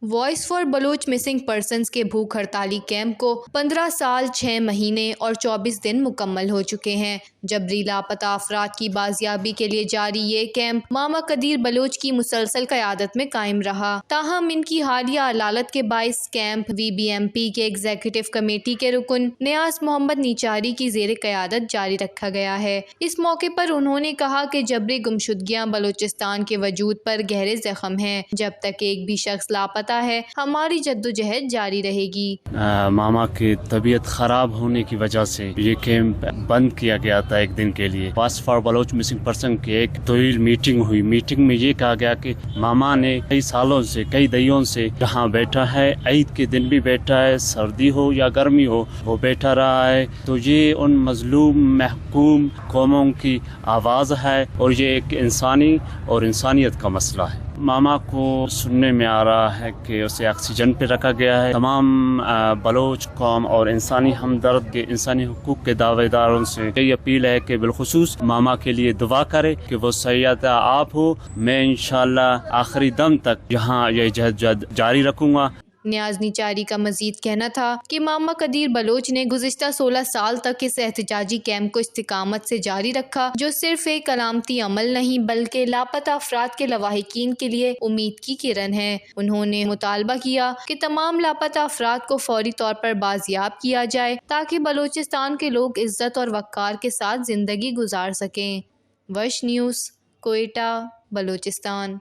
Voice for Baloch missing persons کے بھوک ہڑتالی camp کو 15 سال 6 مہینے اور 24 دن مکمل ہو چکے ہیں۔ جبری لاپتہ افراد کی بازیابی کے لیے جاری یہ کیمپ ماما قدیر بلوچ کی مسلسل قیادت میں قائم رہا، تاہم ان کی حالیہ علالت کے باعث کیمپ VBMP کے ایگزیکٹو کمیٹی کے رکن نیاز محمد نیچاری کی زیر قیادت جاری رکھا گیا ہے۔ اس موقع پر انہوں نے کہا کہ جبری گمشدگیاں بلوچستان کے وجود پر گہرے زخم ہیں۔ جب تک ایک بھی شخص لاپتہ ہے ہماری جدوجہد جاری رہے گی۔ ماما کی طبیعت خراب ہونے کی وجہ سے یہ کیمپ بند کیا گیا تھا ایک دن کے لیے۔ Voice for Baloch missing person کی ایک طویل میٹنگ ہوئی۔ میٹنگ میں یہ کہا گیا کہ ماما نے کئی سالوں سے کئی دہائیوں سے جہاں بیٹھا ہے، عید کے دن بھی بیٹھا ہے، سردی ہو یا گرمی ہو وہ بیٹھا رہا ہے، تو یہ ان مظلوم محکوم قوموں کی آواز ہے اور یہ ایک انسانی اور انسانیت کا مسئلہ ہے۔ ماما کو سننے میں آ رہا ہے کہ اسے آکسیجن پہ رکھا گیا ہے۔ تمام بلوچ قوم اور انسانی ہمدرد کے انسانی حقوق کے دعوے داروں سے یہ اپیل ہے کہ بالخصوص ماما کے لیے دعا کرے کہ وہ صحت یاب ہو۔ میں انشاءاللہ آخری دم تک یہاں یہ جہد جاری رکھوں گا۔ نیاز نیچاری کا مزید کہنا تھا کہ ماما قدیر بلوچ نے گزشتہ 16 سال تک اس احتجاجی کیمپ کو استقامت سے جاری رکھا، جو صرف ایک علامتی عمل نہیں بلکہ لاپتہ افراد کے لواحقین کے لیے امید کی کرن ہے۔ انہوں نے مطالبہ کیا کہ تمام لاپتہ افراد کو فوری طور پر بازیاب کیا جائے تاکہ بلوچستان کے لوگ عزت اور وقار کے ساتھ زندگی گزار سکیں۔ وش نیوز، کوئٹہ، بلوچستان۔